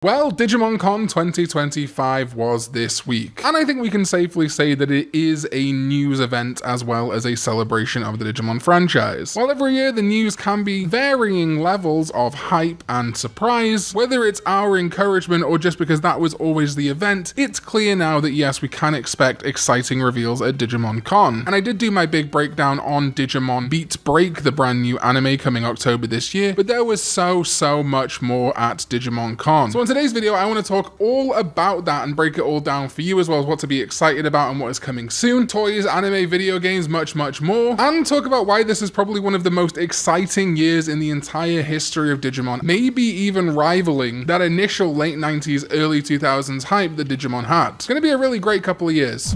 Well, Digimon Con 2025 was this week, and I think we can safely say that it is a news event as well as a celebration of the Digimon franchise. While every year the news can be varying levels of hype and surprise, whether it's our encouragement or just because that was always the event, it's clear now that yes, we can expect exciting reveals at Digimon Con. And I did do my big breakdown on Digimon Beatbreak, the brand new anime coming October this year, but there was so much more at Digimon Con. So in today's video, I want to talk all about that and break it all down for you, as well as what to be excited about and what is coming soon, toys, anime, video games, much more, and talk about why this is probably one of the most exciting years in the entire history of Digimon, maybe even rivaling that initial late 90s, early 2000s hype that Digimon had. It's going to be a really great couple of years.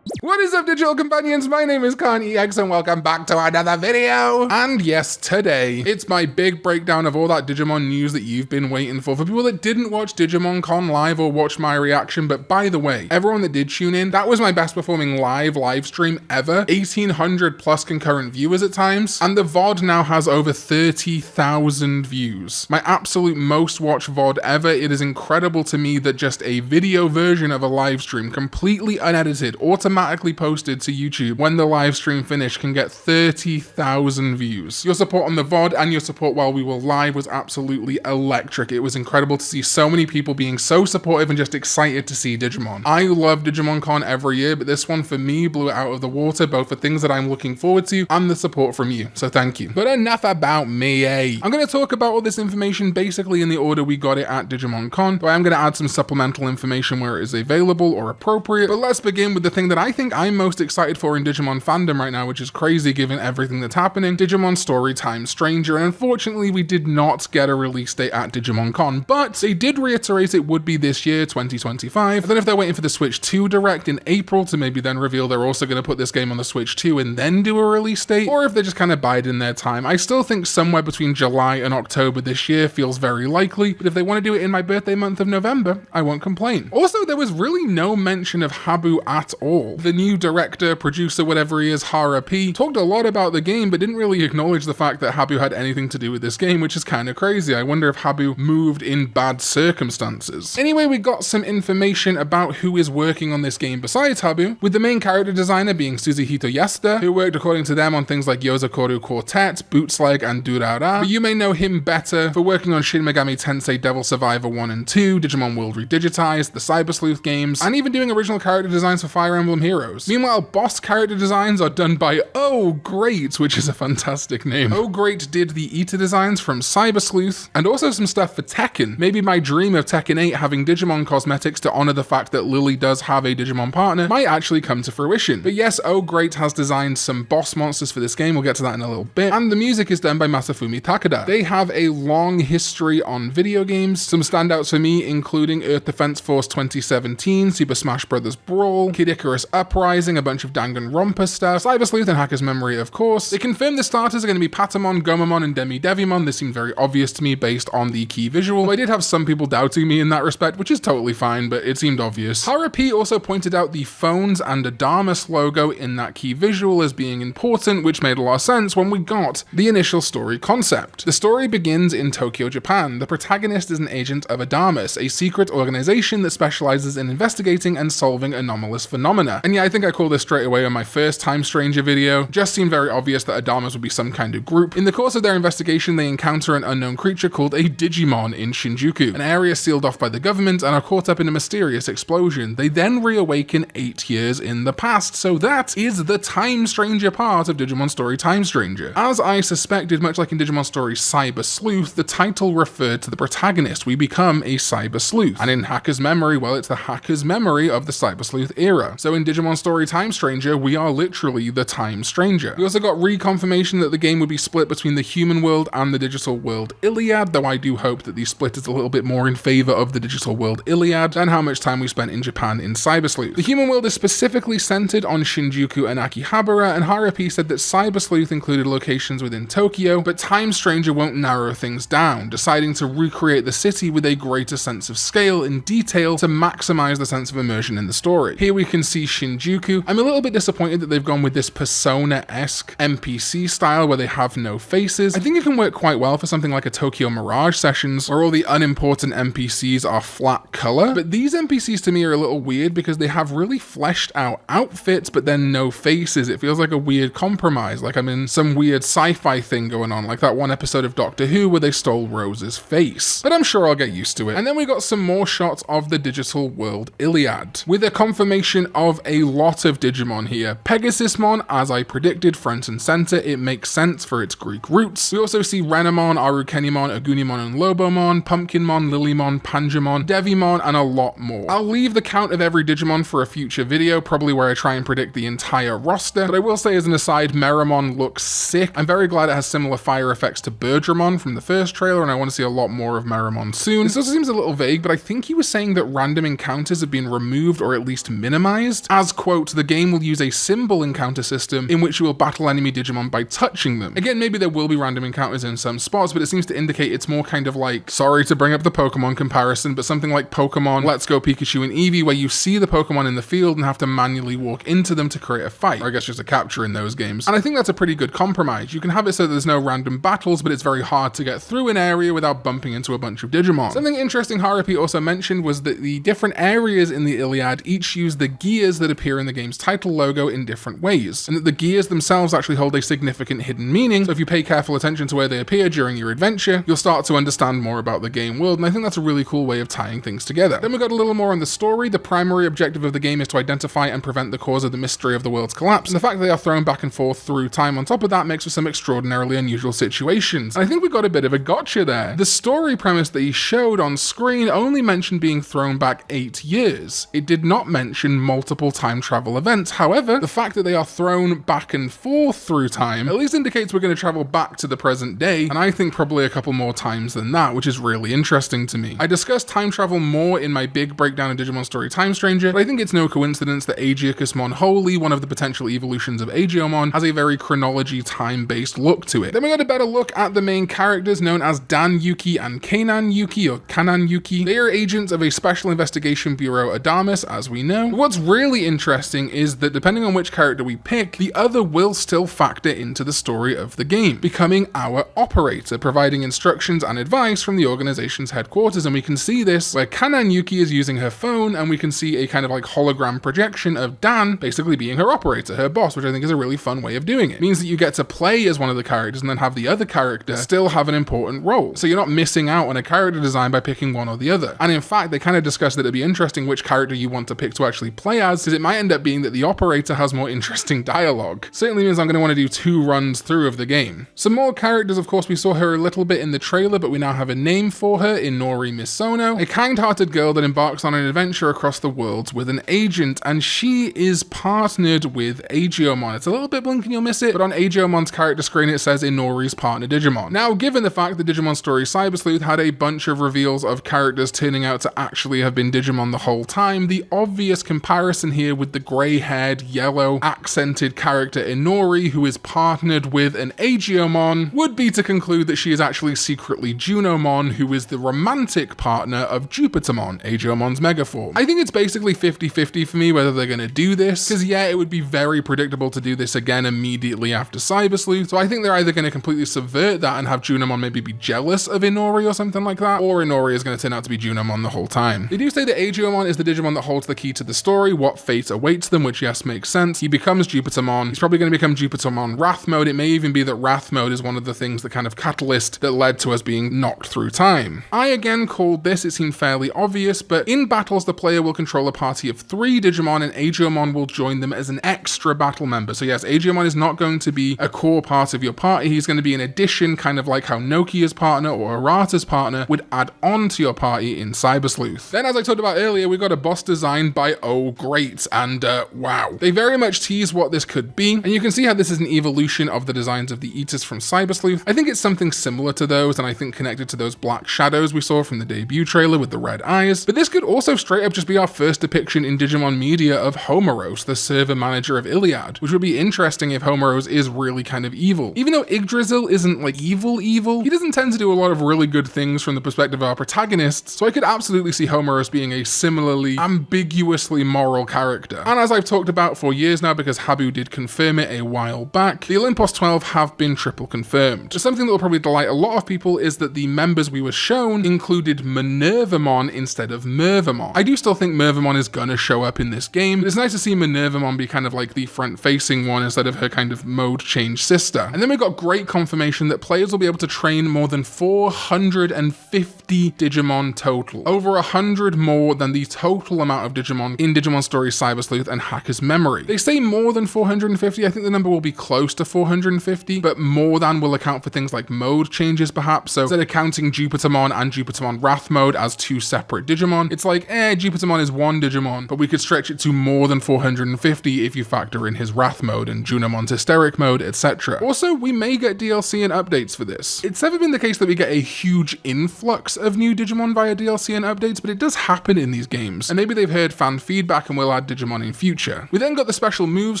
What is up, digital companions? My name is Karn EX and welcome back to another video. And yes, today, it's my big breakdown of all that Digimon news that you've been waiting for people that didn't watch Digimon Con live or watch my reaction. But by the way, everyone that did tune in, that was my best performing live stream ever. 1,800 plus concurrent viewers at times. And the VOD now has over 30,000 views. My absolute most watched VOD ever. It is incredible to me that just a video version of a live stream, completely unedited, automatically posted to YouTube when the live stream finished, can get 30,000 views. Your support on the VOD and your support while we were live was absolutely electric. It was incredible to see so many people being so supportive and just excited to see Digimon. I love Digimon Con every year, but this one for me blew it out of the water, both for things that I'm looking forward to and the support from you. So thank you. But enough about me, I'm going to talk about all this information basically in the order we got it at Digimon Con, but I'm going to add some supplemental information where it is available or appropriate. But let's begin with the thing that I think I'm most excited for in Digimon fandom right now, which is crazy given everything that's happening. Digimon Story Time Stranger, and unfortunately we did not get a release date at Digimon Con, but they did reiterate it would be this year, 2025. I don't know if they're waiting for the Switch 2 Direct in April to maybe then reveal they're also going to put this game on the Switch 2 and then do a release date, or if they're just kind of biding their time. I still think somewhere between July and October this year feels very likely, but if they want to do it in my birthday month of November, I won't complain. Also, there was really no mention of Habu at all. The new director, producer, whatever he is, Hara P, talked a lot about the game, but didn't really acknowledge the fact that Habu had anything to do with this game, which is kind of crazy. I wonder if Habu moved in bad circumstances. Anyway, we got some information about who is working on this game besides Habu, with the main character designer being Suzuhito Yasuda, who worked according to them on things like Yozakoru Quartet, Bootsleg, and Durara. But you may know him better for working on Shin Megami Tensei Devil Survivor 1 and 2, Digimon World Redigitized, the Cyber Sleuth games, and even doing original character designs for Fire Emblem Heroes. Meanwhile, boss character designs are done by Oh Great, which is a fantastic name. Oh Great did the Ita designs from Cyber Sleuth, and also some stuff for Tekken. Maybe my dream of Tekken 8 having Digimon cosmetics to honor the fact that Lily does have a Digimon partner might actually come to fruition. But yes, Oh Great has designed some boss monsters for this game, we'll get to that in a little bit, and the music is done by Masafumi Takada. They have a long history on video games, some standouts for me including Earth Defense Force 2017, Super Smash Bros. Brawl, Kid Icarus Uprising, a bunch of Danganronpa stuff, Cyber Sleuth and Hacker's Memory, of course. They confirmed the starters are going to be Patamon, Gomamon, and Demi-Devimon. This seemed very obvious to me based on the key visual. I did have some people doubting me in that respect, which is totally fine, but it seemed obvious. Hara P also pointed out the phones and Adamas logo in that key visual as being important, which made a lot of sense when we got the initial story concept. The story begins in Tokyo, Japan. The protagonist is an agent of Adamas, a secret organization that specializes in investigating and solving anomalous phenomena. And yeah, I think I called this straight away on my first Time Stranger video. Just seemed very obvious that Adamas would be some kind of group. In the course of their investigation, they encounter an unknown creature called a Digimon in Shinjuku, an area sealed off by the government, and are caught up in a mysterious explosion. They then reawaken 8 years in the past, so that is the Time Stranger part of Digimon Story Time Stranger. As I suspected, much like in Digimon Story Cyber Sleuth, the title referred to the protagonist. We become a Cyber Sleuth. And in Hacker's Memory, well, it's the Hacker's Memory of the Cyber Sleuth era. So in Digimon Story Time Stranger, we are literally the Time Stranger. We also got reconfirmation that the game would be split between the human world and the digital world Iliad, though I do hope that the split is a little bit more in favor of the digital world Iliad and how much time we spent in Japan in Cyber Sleuth. The human world is specifically centered on Shinjuku and Akihabara, and Hara P said that Cyber Sleuth included locations within Tokyo, but Time Stranger won't narrow things down, deciding to recreate the city with a greater sense of scale and detail to maximize the sense of immersion in the story. Here we can see Shinjuku Goku. I'm a little bit disappointed that they've gone with this Persona-esque NPC style where they have no faces. I think it can work quite well for something like a Tokyo Mirage Sessions, where all the unimportant NPCs are flat color. But these NPCs to me are a little weird because they have really fleshed out outfits, but then no faces. It feels like a weird compromise, like I'm in some weird sci-fi thing going on, like that one episode of Doctor Who where they stole Rose's face. But I'm sure I'll get used to it. And then we got some more shots of the digital world Iliad, with a confirmation of a lot of Digimon here. Pegasusmon, as I predicted, front and center. It makes sense for its Greek roots. We also see Renamon, Arukenimon, Agunimon and Lobomon, Pumpkinmon, Lilymon, Panjamon, Devimon, and a lot more. I'll leave the count of every Digimon for a future video, probably where I try and predict the entire roster, but I will say as an aside, Meramon looks sick. I'm very glad it has similar fire effects to Paildramon from the first trailer, and I want to see a lot more of Meramon soon. This also seems a little vague, but I think he was saying that random encounters have been removed or at least minimized, as, quote, the game will use a symbol encounter system in which you will battle enemy Digimon by touching them. Again, maybe there will be random encounters in some spots, but it seems to indicate it's more kind of like, sorry to bring up the Pokemon comparison, but something like Pokemon Let's Go Pikachu and Eevee, where you see the Pokemon in the field and have to manually walk into them to create a fight, or I guess just a capture in those games. And I think that's a pretty good compromise. You can have it so that there's no random battles, but it's very hard to get through an area without bumping into a bunch of Digimon. Something interesting Harupi also mentioned was that the different areas in the Iliad each use the gears that appear in the game's title logo in different ways, and that the gears themselves actually hold a significant hidden meaning, so if you pay careful attention to where they appear during your adventure, you'll start to understand more about the game world, and I think that's a really cool way of tying things together. Then we got a little more on the story. The primary objective of the game is to identify and prevent the cause of the mystery of the world's collapse, and the fact that they are thrown back and forth through time on top of that makes for some extraordinarily unusual situations. And I think we got a bit of a gotcha there. The story premise that he showed on screen only mentioned being thrown back 8 years. It did not mention multiple time travel events. However, the fact that they are thrown back and forth through time at least indicates we're going to travel back to the present day, and I think probably a couple more times than that, which is really interesting to me. I discussed time travel more in my big breakdown of Digimon Story Time Stranger, but I think it's no coincidence that Aegiacusmon Holy, one of the potential evolutions of Aegiomon, has a very chronology time-based look to it. Then we got a better look at the main characters known as Dan Yuki and Kanan Yuki, or Kanan Yuki. They are agents of a Special Investigation Bureau Adamas, as we know. But what's really interesting is that depending on which character we pick, the other will still factor into the story of the game, becoming our operator, providing instructions and advice from the organization's headquarters. And we can see this where Kanan Yuki is using her phone, and we can see a kind of like hologram projection of Dan basically being her operator, her boss, which I think is a really fun way of doing it. It means that you get to play as one of the characters and then have the other character still have an important role. So you're not missing out on a character design by picking one or the other. And in fact, they kind of discussed that it'd be interesting which character you want to pick to actually play as, because it might end up being that the operator has more interesting dialogue. Certainly means I'm going to want to do 2 runs through of the game. Some more characters, of course, we saw her a little bit in the trailer, but we now have a name for her, Inori Misono, a kind-hearted girl that embarks on an adventure across the worlds with an agent, and she is partnered with Aegiomon. It's a little bit blink and you'll miss it, but on Aegiomon's character screen it says Inori's partner Digimon. Now, given the fact that Digimon Story Cyber Sleuth had a bunch of reveals of characters turning out to actually have been Digimon the whole time, the obvious comparison here with the grey-haired, yellow, accented character Inori, who is partnered with an Aegiomon, would be to conclude that she is actually secretly Junomon, who is the romantic partner of Jupitermon, Aegiomon's megaform. I think it's basically 50-50 for me whether they're going to do this, because yeah, it would be very predictable to do this again immediately after Cyber Sleuth, so I think they're either going to completely subvert that and have Junomon maybe be jealous of Inori or something like that, or Inori is going to turn out to be Junomon the whole time. They do say that Aegiomon is the Digimon that holds the key to the story, what fate awaits them, which yes, makes sense. He becomes Jupitermon. He's probably going to become Jupitermon Wrath Mode. It may even be that Wrath Mode is one of the things that kind of catalyst that led to us being knocked through time. I again called this, it seemed fairly obvious, but in battles the player will control a party of 3 Digimon and Aegiomon will join them as an extra battle member. So yes, Aegiomon is not going to be a core part of your party, he's going to be an addition, kind of like how Nokia's partner or Arata's partner would add on to your party in Cyber Sleuth. Then, as I talked about earlier, we got a boss designed by Oh Great, and wow. They very much tease what this could be, and you can see how this is an evolution of the designs of the Eaters from Cyber Sleuth. I think it's something similar to those, and I think connected to those black shadows we saw from the debut trailer with the red eyes, but this could also straight up just be our first depiction in Digimon media of Homeros, the server manager of Iliad, which would be interesting if Homeros is really kind of evil. Even though Yggdrasil isn't like evil, he doesn't tend to do a lot of really good things from the perspective of our protagonists, so I could absolutely see Homeros being a similarly ambiguously moral character. And as I've talked about for years now, because Habu did confirm it a while back, the Olympos 12 have been triple confirmed. But something that will probably delight a lot of people is that the members we were shown included Minervamon instead of Mervamon. I do still think Mervamon is gonna show up in this game, but it's nice to see Minervamon be kind of like the front-facing one instead of her kind of mode change sister. And then we got great confirmation that players will be able to train more than 450 Digimon total. Over 100 more than the total amount of Digimon in Digimon Stories Cyber Sleuth and Hacker's Memory. They say more than 450, I think the number will be close to 450, but more than will account for things like mode changes perhaps, so instead of counting Jupitermon and Jupitermon Wrath Mode as two separate Digimon, it's like, Jupitermon is one Digimon, but we could stretch it to more than 450 if you factor in his Wrath Mode and Junomon's Hysteric Mode, etc. Also, we may get DLC and updates for this. It's never been the case that we get a huge influx of new Digimon via DLC and updates, but it does happen in these games, and maybe they've heard fan feedback and will add Digimon in future. We then got the Special Moves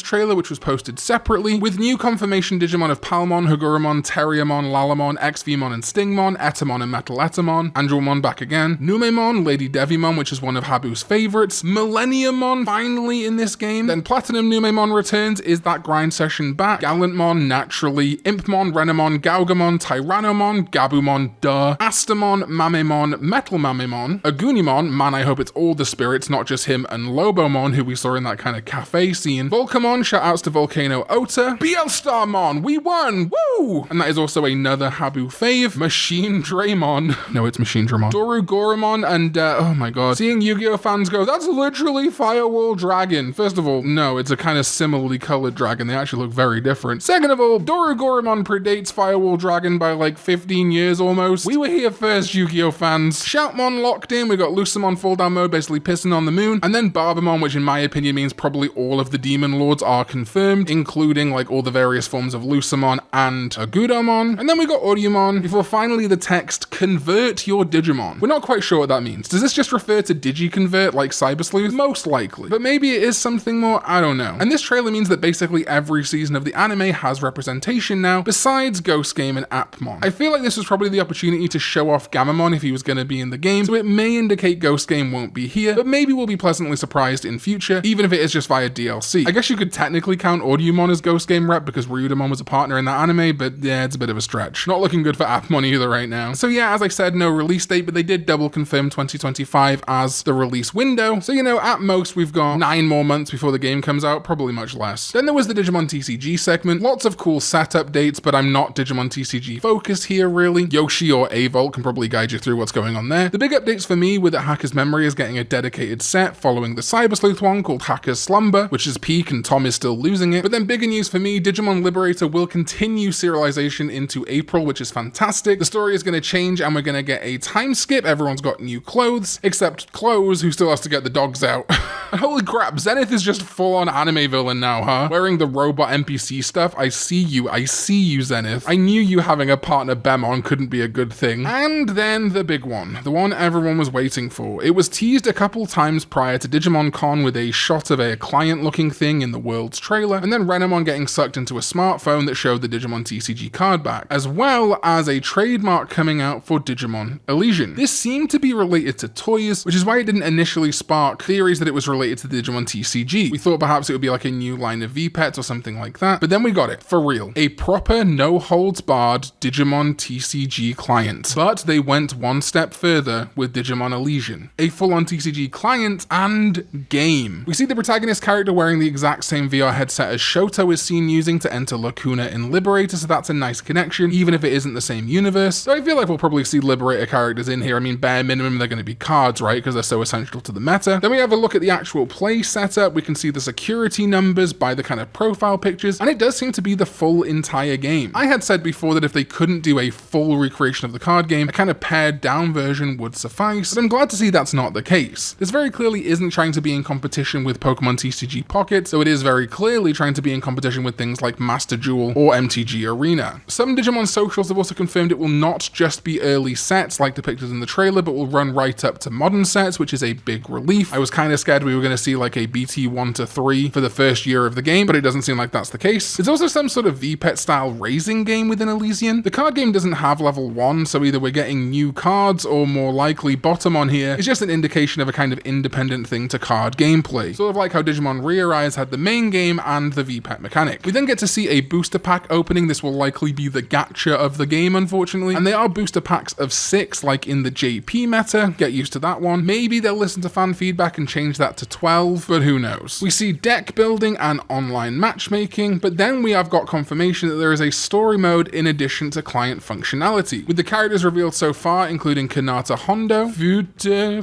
trailer, which was posted separately, with new confirmation Digimon of Palmon, Hagurumon, Terriermon, Lalamon, XVmon and Stingmon, Etamon and Metal Etamon, Andromon back again, Numemon, Lady Devimon, which is one of Habu's favorites, Millenniumon finally in this game, then Platinum Numemon returns, is that grind session back, Gallantmon naturally, Impmon, Renamon, Gaugamon, Tyrannomon, Gabumon, duh, Astamon, Mamemon, Metal Mamemon, Agunimon, man I hope it's all the spirits, not just him, and Lobomon, who we saw in that kind of cafe scene, Volcamon, shoutouts to Volcano Ota, Bielstarmon, we won, woo! And that is also another Habu fave, Machine Draymon, no it's Machine Dramon, Doru Goramon, and oh my god, seeing Yu-Gi-Oh fans go, that's literally Firewall Dragon. First of all, no, it's a kind of similarly colored dragon, they actually look very different. Second of all, Doru Goramon predates Firewall Dragon by like 15 years almost. We were here first, Yu-Gi-Oh fans. Shoutmon locked in, we got Lucamon full down mode, basically pissing on the moon, and then Barbamon, which in my opinion means probably all of the Demon Lords are confirmed, including like all the various forms of Lucamon and Agudomon. And then we got Oriumon, before finally the text, convert your Digimon. We're not quite sure what that means. Does this just refer to Digi-Convert like Cyber Sleuth? Most likely. But maybe it is something more, I don't know. And this trailer means that basically every season of the anime has representation now, besides Ghost Game and Appmon. I feel like this was probably the opportunity to show off Gamamon if he was going to be in the game, so it may indicate Ghost Game won't be here, but maybe we'll be pleasantly surprised in future, even if it is just via DLC. I guess you could technically count Oriumon as Ghost Game rep because Ryudamon was a partner in that anime, but yeah, it's a bit of a stretch. Not looking good for Appmon either right now. So yeah, as I said, no release date, but they did double confirm 2025 as the release window. So you know, at most we've got 9 more months before the game comes out, probably much less. Then there was the Digimon TCG segment. Lots of cool set updates, but I'm not Digimon TCG focused here really. Yoshi or Avolt can probably guide you through what's going on there. The big updates for me were that Hacker's Memory is getting a dedicated set following the Cyber Sleuth one called Hacker's Slumber, which is peak and Tom is still losing it. But then bigger news for me, Digimon Liberator will continue serialization into April, which is fantastic. The story is going to change and we're going to get a time skip. Everyone's got new clothes, except Clothes, who still has to get the dogs out. And holy crap, Zenith is just full-on anime villain now, huh? Wearing the robot NPC stuff. I see you, Zenith. I knew you having a partner Bemon couldn't be a good thing. And then the big one, the one everyone was waiting for. It was teased a couple times prior to Digimon Con with a shot of a client-looking thing in the World's trailer, and then Renamon getting sucked into a smartphone that showed the Digimon TCG card back, as well as a trademark coming out for Digimon Alysion. This seemed to be related to toys, which is why it didn't initially spark theories that it was related to the Digimon TCG. We thought perhaps it would be like a new line of Vpets or something like that, but then we got it, for real. A proper, no-holds-barred Digimon TCG client. But they went one step further with Digimon Alysion. A full-on TCG client and game. We see the protagonist character wearing the exact same VR headset as Shoto is seen using to enter Lacuna in Liberator, so that's a nice connection, even if it isn't the same universe. So I feel like we'll probably see Liberator characters in here. I mean, bare minimum, they're going to be cards, right? Because they're so essential to the meta. Then we have a look at the actual play setup. We can see the security numbers by the kind of profile pictures, and it does seem to be the full entire game. I had said before that if they couldn't do a full recreation of the card game, a kind of pared down version would suffice, but I'm glad to see that's not the case. This very clearly isn't trying to be in competition with Pokemon TCG Pocket, so it is very clearly trying to be in competition with things like Master Duel or MTG Arena. Some Digimon socials have also confirmed it will not just be early sets like depicted in the trailer, but will run right up to modern sets, which is a big relief. I was kind of scared we were going to see like a BT 1 to 3 for the first year of the game, but it doesn't seem like that's the case. There's also some sort of Vpet style raising game within Alysion. The card game doesn't have level 1, so either we're getting new cards or more likely bottom on here is just an indication of a kind of independent thing to card gameplay. sort of like how Digimon Eirias had the main game and the Vpet mechanic. We then get to see a booster pack opening. This will likely be the gacha of the game, unfortunately, and they are booster packs of 6 like in the JP meta. Get used to that one. Maybe they'll listen to fan feedback and change that to 12, but who knows. We see deck building and online matchmaking, but then we have got confirmation that there is a story mode in addition to client functionality, with the characters revealed so far including Kanata Hondo, Future,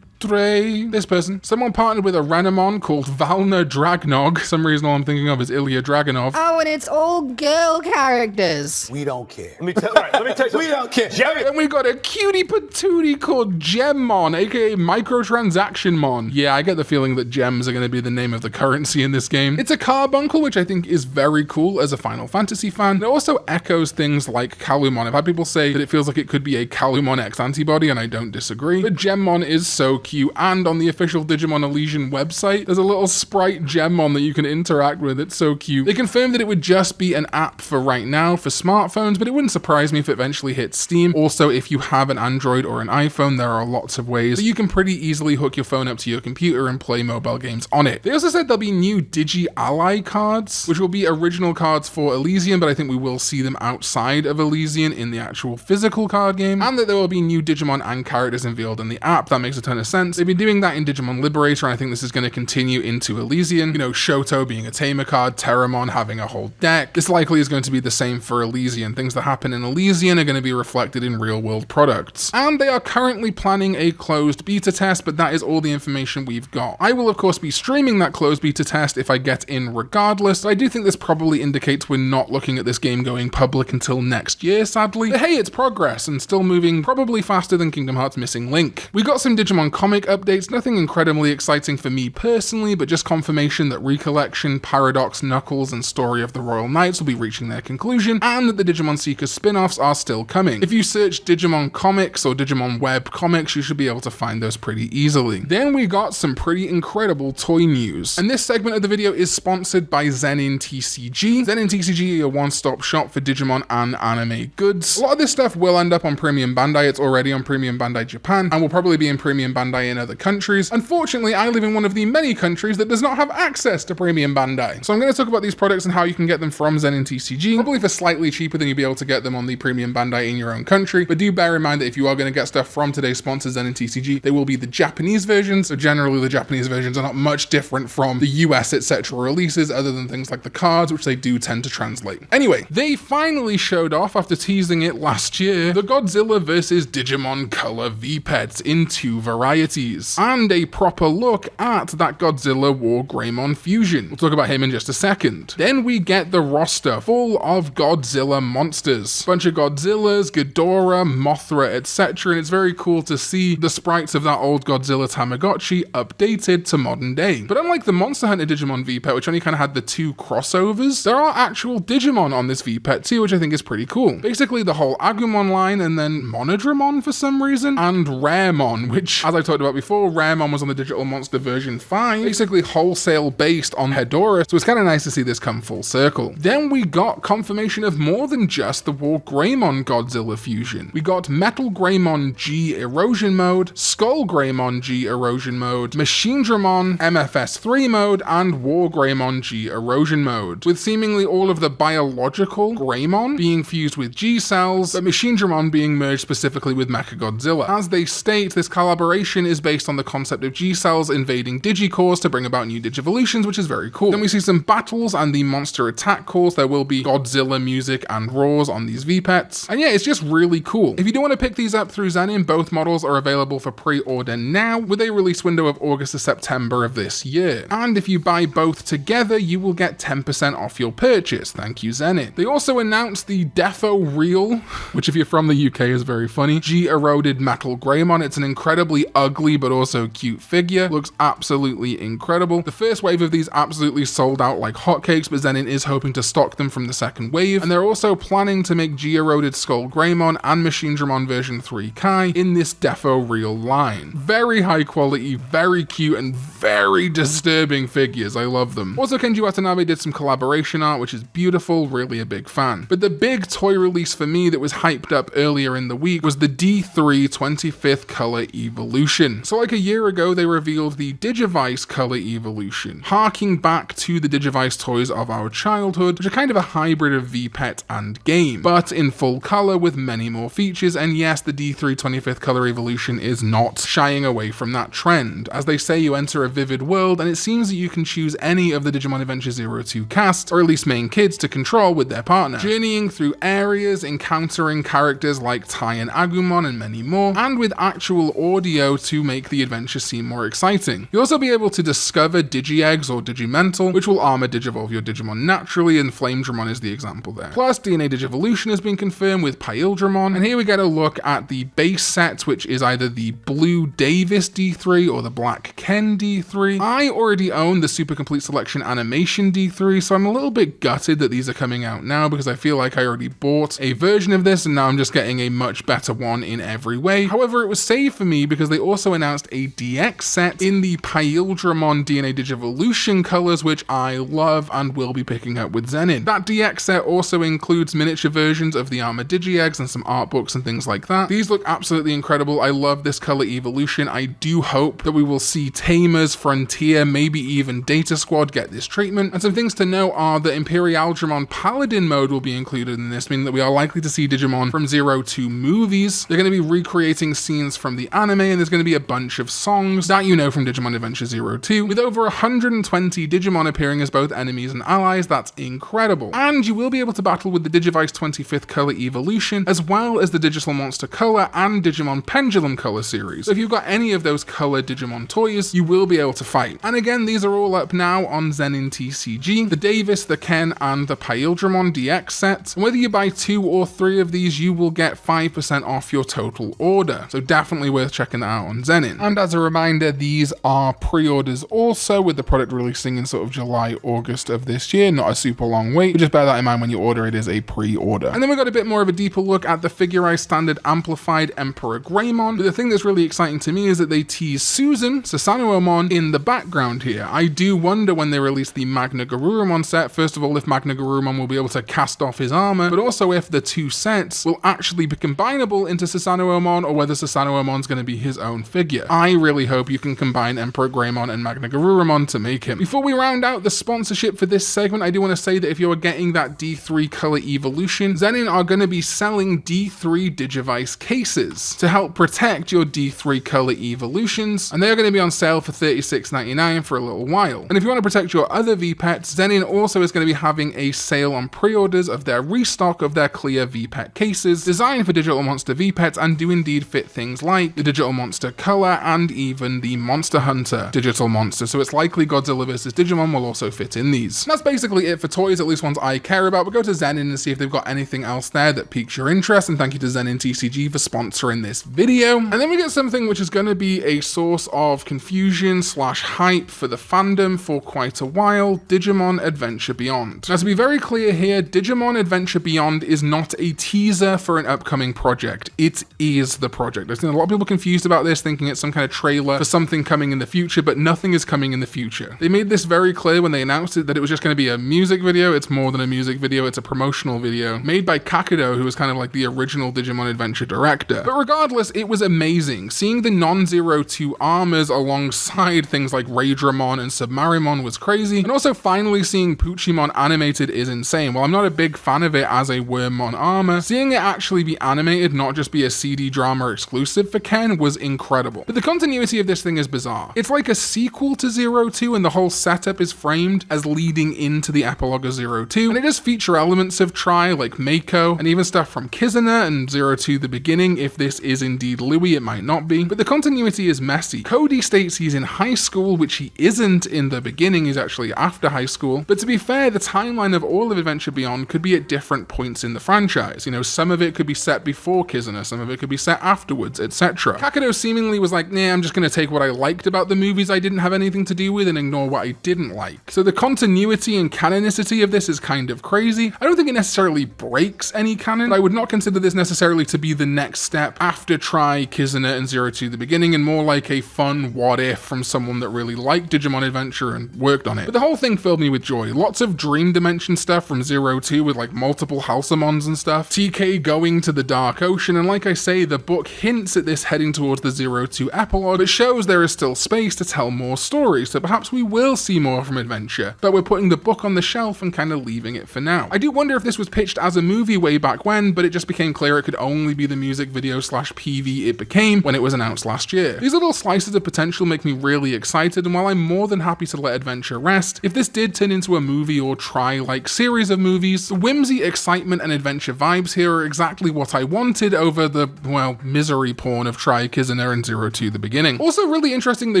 this person. Someone partnered with a Renamon called Valna Dragnog. For some reason all I'm thinking of is Ilya Dragunov. Oh, and it's all girl characters. We don't care. Let me tell you something. We don't care. And we got a cutie patootie called Gemmon, aka Microtransaction-mon. Yeah, I get the feeling that gems are going to be the name of the currency in this game. It's a carbuncle, which I think is very cool as a Final Fantasy fan. It also echoes things like Kalumon. I've had people say that it feels like it could be a Kalumon X antibody, and I don't disagree. But Gemmon is so cute. And on the official Digimon Alysion website, there's a little sprite Gemmon that you can interact with. It's so cute. They confirmed that it would just be an app for right now for smartphones, but it wouldn't surprise me if it eventually hits Steam. Also, if you have an Android or an iPhone, there are lots of ways that you can pretty easily hook your phone up to your computer and play mobile games on it. They also said there'll be new Digi Ally cards, which will be original cards for Alysion, but I think we will see them outside of Alysion in the actual physical card game, and that there will be new Digimon and characters unveiled in the app. That makes a ton of sense. They've been doing that in Digimon Liberator, and I think this is going to continue into Alysion. You know, Shoto being a tamer card, Terramon having a whole deck. This likely is going to be the same for Alysion. Things that happen in Alysion are going to be reflected in real-world products. And they are currently planning a closed beta test, but that is all the information we've got. I will, of course, be streaming that closed beta test if I get in regardless. I do think this probably indicates we're not looking at this game going public until next year, sadly. But hey, it's progress, and still moving probably faster than Kingdom Hearts Missing Link. We got some Digimon Comics updates, nothing incredibly exciting for me personally, but just confirmation that Recollection, Paradox, Knuckles, and Story of the Royal Knights will be reaching their conclusion, and that the Digimon Seeker spin-offs are still coming. If you search Digimon Comics or Digimon Web Comics, you should be able to find those pretty easily. Then we got some pretty incredible toy news, and this segment of the video is sponsored by ZeninTCG. ZeninTCG are your one-stop shop for Digimon and anime goods. A lot of this stuff will end up on Premium Bandai. It's already on Premium Bandai Japan, and will probably be in Premium Bandai in other countries. Unfortunately, I live in one of the many countries that does not have access to Premium Bandai. So I'm going to talk about these products and how you can get them from ZeninTCG, probably for slightly cheaper than you'd be able to get them on the Premium Bandai in your own country. But do bear in mind that if you are going to get stuff from today's sponsor, ZeninTCG, they will be the Japanese versions. So generally, the Japanese versions are not much different from the US, etc. releases, other than things like the cards, which they do tend to translate. Anyway, they finally showed off, after teasing it last year, the Godzilla vs Digimon color Vpets in 2 varieties, and a proper look at that Godzilla EmperorGreymon fusion. We'll talk about him in just a second. Then we get the roster full of Godzilla monsters. Bunch of Godzillas, Ghidorah, Mothra, etc. And it's very cool to see the sprites of that old Godzilla Tamagotchi updated to modern day. But unlike the Monster Hunter Digimon Vpet, which only kind of had the 2 crossovers, there are actual Digimon on this Vpet too, which I think is pretty cool. Basically the whole Agumon line, and then Monodramon for some reason, and Raremon, which, as I talked about before, Raremon was on the Digital Monster version 5, basically wholesale based on Hedorah, so it's kind of nice to see this come full circle. Then we got confirmation of more than just the EmperorGreymon Godzilla fusion. We got MetalGreymon G Erosion Mode, SkullGreymon G Erosion Mode, MachineDramon MFS3 Mode, and WarGreymon G Erosion Mode, with seemingly all of the biological Greymon being fused with G cells, but MachineDramon being merged specifically with Mechagodzilla. As they state, this collaboration is based on the concept of G cells invading Digicores to bring about new Digivolutions, which is very cool. Then we see some battles and the monster attack cores. There will be Godzilla music and roars on these Vpets. And yeah, it's just really cool. If you do want to pick these up through Zenin, both models are available for pre-order now, with a release window of August to September of this year. And if you buy both together, you will get 10% off your purchase. Thank you, Zenin. They also announced the Defo Real, which if you're from the UK is very funny, G-Eroded MetalGreymon. It's an incredibly ugly but also cute figure. Looks absolutely incredible. The first wave of these absolutely sold out like hotcakes, but Zenin is hoping to stock them from the second wave, and they're also planning to make G-Eroded SkullGreymon and MachineDramon version 3 Kai in this Defo Real line. Very high quality, very cute, and very disturbing figures. I love them. Also, Kenji Watanabe did some collaboration art, which is beautiful, really a big fan. But the big toy release for me that was hyped up earlier in the week was the D3 25th Color Evolution. evolution. So like a year ago, they revealed the Digivice color evolution, harking back to the Digivice toys of our childhood, which are kind of a hybrid of Vpet and game, but in full color with many more features. And yes, the D3 25th color evolution is not shying away from that trend. As they say, you enter a vivid world, and it seems that you can choose any of the Digimon Adventure 02 cast, or at least main kids, to control with their partner, journeying through areas, encountering characters like Tai and Agumon and many more, and with actual audio to make the adventure seem more exciting. You'll also be able to discover Digi-Eggs or Digimental, which will armor Digivolve your Digimon naturally, and Flamedramon is the example there. Plus, DNA Digivolution has been confirmed with Paildramon, and here we get a look at the base set, which is either the Blue Davis D3 or the Black Ken D3. I already own the Super Complete Selection Animation D3, so I'm a little bit gutted that these are coming out now because I feel like I already bought a version of this and now I'm just getting a much better one in every way. However, it was saved for me because they also announced a DX set in the Paildramon DNA Digivolution colors, which I love and will be picking up with Zenin. That DX set also includes miniature versions of the Armor Digi-Eggs and some art books and things like that. These look absolutely incredible. I love this color evolution. I do hope that we will see Tamers, Frontier, maybe even Data Squad get this treatment. And some things to know are that EmperorGreymon Paladin mode will be included in this, meaning that we are likely to see Digimon from 02 movies. They're going to be recreating scenes from the anime, and there's going to be a bunch of songs that you know from Digimon Adventure 02, with over 120 Digimon appearing as both enemies and allies. That's incredible. And you will be able to battle with the Digivice 25th color evolution, as well as the Digital Monster color and Digimon Pendulum color series. So if you've got any of those color Digimon toys, you will be able to fight. And again, these are all up now on ZeninTCG, the Davis, the Ken, and the Paildramon DX set. And whether you buy 2 or 3 of these, you will get 5% off your total order. So definitely worth checking that out on Zenin. And as a reminder, these are pre-orders also, with the product releasing in sort of July, August of this year, not a super long wait, but just bear that in mind when you order, it is a pre-order. And then we got a bit more of a deeper look at the Figurized Standard Amplified EmperorGreymon. But the thing that's really exciting to me is that they tease Susan, Susanuomon, in the background here. I do wonder when they release the Magna Garurumon set, first of all, if Magna Garurumon will be able to cast off his armor, but also if the two sets will actually be combinable into Susanuomon, or whether Susanuomon's going to be his own figure. I really hope you can combine EmperorGreymon and Magna Garurumon to make him. Before we round out the sponsorship for this segment, I do want to say that if you're getting that D3 color evolution, Zenin are going to be selling D3 Digivice cases to help protect your D3 color evolutions, and they are going to be on sale for $36.99 for a little while. And if you want to protect your other Vpets, Zenin also is going to be having a sale on pre-orders of their restock of their clear Vpet cases, designed for Digital Monster Vpets, and do indeed fit things like the Digital Monster color and even the Monster Hunter Digital Monster, so it's likely Godzilla vs Digimon will also fit in these. And that's basically it for toys, at least ones I care about, but go to Zenin and see if they've got anything else there that piques your interest, and thank you to ZeninTCG for sponsoring this video. And then we get something which is going to be a source of confusion / hype for the fandom for quite a while: Digimon Adventure Beyond. Now, to be very clear here, Digimon Adventure Beyond is not a teaser for an upcoming project. It is the project. I've seen a lot of people confused about this, thinking it's some kind of trailer for something coming in the future, but nothing is coming in the future. They made this very clear when they announced it, that it was just going to be a music video. It's more than a music video, it's a promotional video made by Kakudo, who was kind of like the original Digimon Adventure director. But regardless, it was amazing. Seeing the non-02 armors alongside things like Raidramon and Submarimon was crazy, and also finally seeing Puchimon animated is insane. While I'm not a big fan of it as a Wormmon armor, seeing it actually be animated, not just be a CD drama exclusive for Ken, was incredible. But the continuity of this thing is bizarre. It's like a sequel to 02, and the whole setup is framed as leading into the epilogue of 02, and it does feature elements of Tri, like Mako, and even stuff from Kizuna and 02 The Beginning. If this is indeed Louis, it might not be. But the continuity is messy. Cody states he's in high school, which he isn't in The Beginning. He's actually after high school. But to be fair, the timeline of all of Adventure Beyond could be at different points in the franchise. You know, some of it could be set before Kizuna, some of it could be set afterwards, etc. Kakudo seemingly was like, nah, I'm just going to take what I liked about the movies I didn't have anything to do with and ignore what I didn't like. So the continuity and canonicity of this is kind of crazy. I don't think it necessarily breaks any canon, but I would not consider this necessarily to be the next step after Tri, Kizuna, and 02 The Beginning, and more like a fun what if from someone that really liked Digimon Adventure and worked on it. But the whole thing filled me with joy. Lots of Dream Dimension stuff from 02 with like multiple Halcymons and stuff, TK going to the Dark Ocean, and like I say, the book hints at this heading towards the 02 epilogue, but shows there is still space to tell more stories, so perhaps we will see more from Adventure, but we're putting the book on the shelf and kind of leaving it for now. I do wonder if this was pitched as a movie way back when, but it just became clear it could only be the music video / PV it became when it was announced last year. These little slices of potential make me really excited, and while I'm more than happy to let Adventure rest, if this did turn into a movie or try-like series of movies, the whimsy, excitement, and adventure vibes here are exactly what I wanted over the, well, misery porn of Try Kizuna and 02 the beginning. Also really interesting they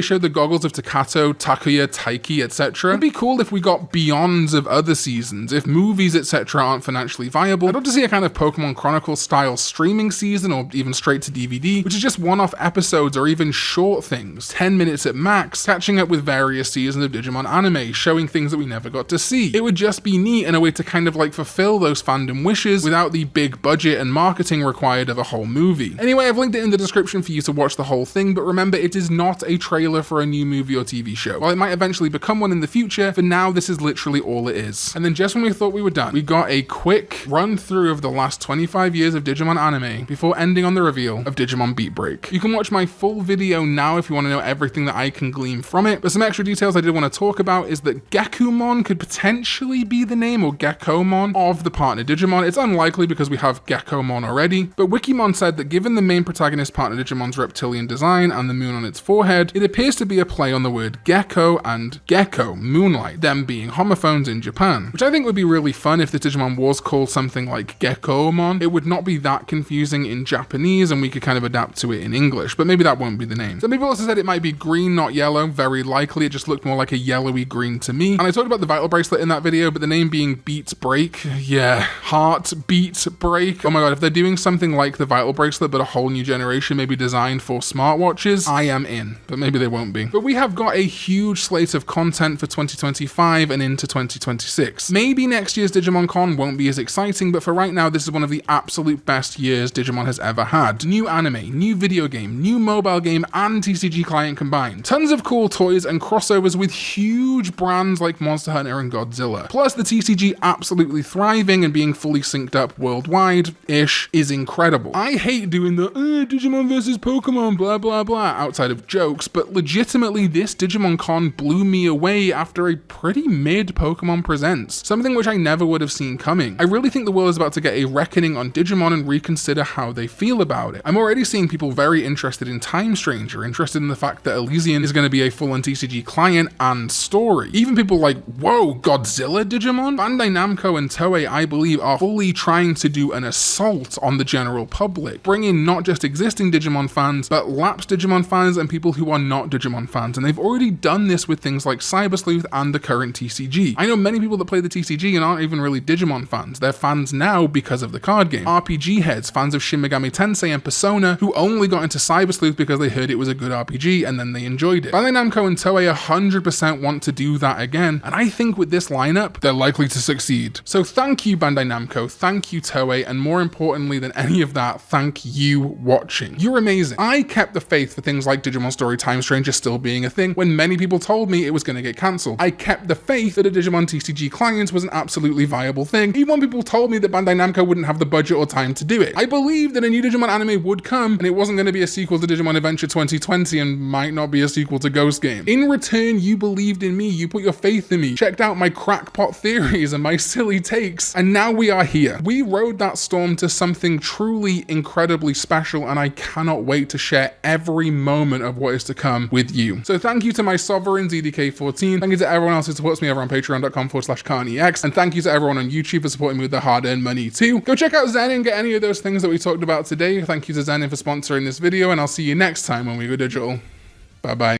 showed the goggles of Takato, Takuya, Taiki, etc. It'd be cool if we got beyonds of other seasons, if movies, etc. aren't financially viable. I'd love to see a kind of Pokemon Chronicles style streaming season, or even straight to DVD, which is just one-off episodes or even short things, 10 minutes at max, catching up with various seasons of Digimon anime, showing things that we never got to see. It would just be neat and a way to kind of like fulfill those fandom wishes without the big budget and marketing required of a whole movie. Anyway, I've linked it in the description for you to watch the whole thing, but remember, it is not a trailer for a new movie or TV show. While it might eventually become one in the future, for now this is literally all it is. And then just when we thought we were done, we got a quick run through of the last 25 years of Digimon anime before ending on the reveal of Digimon Beatbreak. You can watch my full video now if you want to know everything that I can glean from it, but some extra details I did want to talk about is that Gekumon could potentially be the name, or Gekomon, of the partner Digimon. It's unlikely because we have Gekomon already, but Wikimon said that given the main protagonist partner Digimon's reptilian design and the moon on its forehead, it appears to be a play on the word gecko and gecko, moonlight, them being homophones in Japan, which I think would be really fun if the Digimon was called something like Gekomon. It would not be that confusing in Japanese and we could kind of adapt to it in English, but maybe that won't be the name. Some people also said it might be green, not yellow. Very likely, it just looked more like a yellowy green to me. And I talked about the vital bracelet in that video, but the name being Beatbreak, yeah, Heart Beatbreak. Oh my god, if they're doing something like the vital bracelet but a whole new generation, maybe designed for smartwatches, I am in, but maybe they won't be. But we have got a huge slate of content for 2025 and into 2026. Maybe next year's Digimon Con won't be as exciting, but for right now, this is one of the absolute best years Digimon has ever had. New anime, new video game, new mobile game, and TCG client combined. Tons of cool toys and crossovers with huge brands like Monster Hunter and Godzilla. Plus, the TCG absolutely thriving and being fully synced up worldwide-ish is incredible. I hate doing the Digimon versus Pokemon blah blah blah outside of jokes, but legitimately this Digimon Con blew me away after a pretty mid Pokemon Presents, something which I never would have seen coming. I really think the world is about to get a reckoning on Digimon and reconsider how they feel about it. I'm already seeing people very interested in Time Stranger, interested in the fact that Alysion is going to be a full-on TCG client and story. Even people like, whoa, Godzilla Digimon? Bandai Namco and Toei, I believe, are fully trying to do an assault on the general public, bring in not just existing Digimon fans, but lapsed Digimon fans and people who are not Digimon fans, and they've already done this with things like Cyber Sleuth and the current TCG. I know many people that play the TCG and aren't even really Digimon fans. They're fans now because of the card game. RPG heads, fans of Shin Megami Tensei and Persona, who only got into Cyber Sleuth because they heard it was a good RPG and then they enjoyed it. Bandai Namco and Toei 100% want to do that again, and I think with this lineup, they're likely to succeed. So thank you Bandai Namco, thank you Toei, and more importantly than any of that, thank you watching. You're amazing. I kept the faith for things like Digimon Story Time Stranger still being a thing when many people told me it was going to get cancelled. I kept the faith that a Digimon TCG client was an absolutely viable thing, even when people told me that Bandai Namco wouldn't have the budget or time to do it. I believed that a new Digimon anime would come, and it wasn't going to be a sequel to Digimon Adventure 2020 and might not be a sequel to Ghost Game. In return, you believed in me, you put your faith in me, checked out my crackpot theories and my silly takes, and now we are here. We rode that storm to something truly incredibly special, and I cannot wait to share every moment of what is to come with you. So thank you to my sovereign ZDK14, thank you to everyone else who supports me over on patreon.com/Karn EX, and thank you to everyone on YouTube for supporting me with their hard-earned money too. Go check out Zenin and get any of those things that we talked about today. Thank you to Zenin for sponsoring this video, and I'll see you next time when we go digital. Bye bye.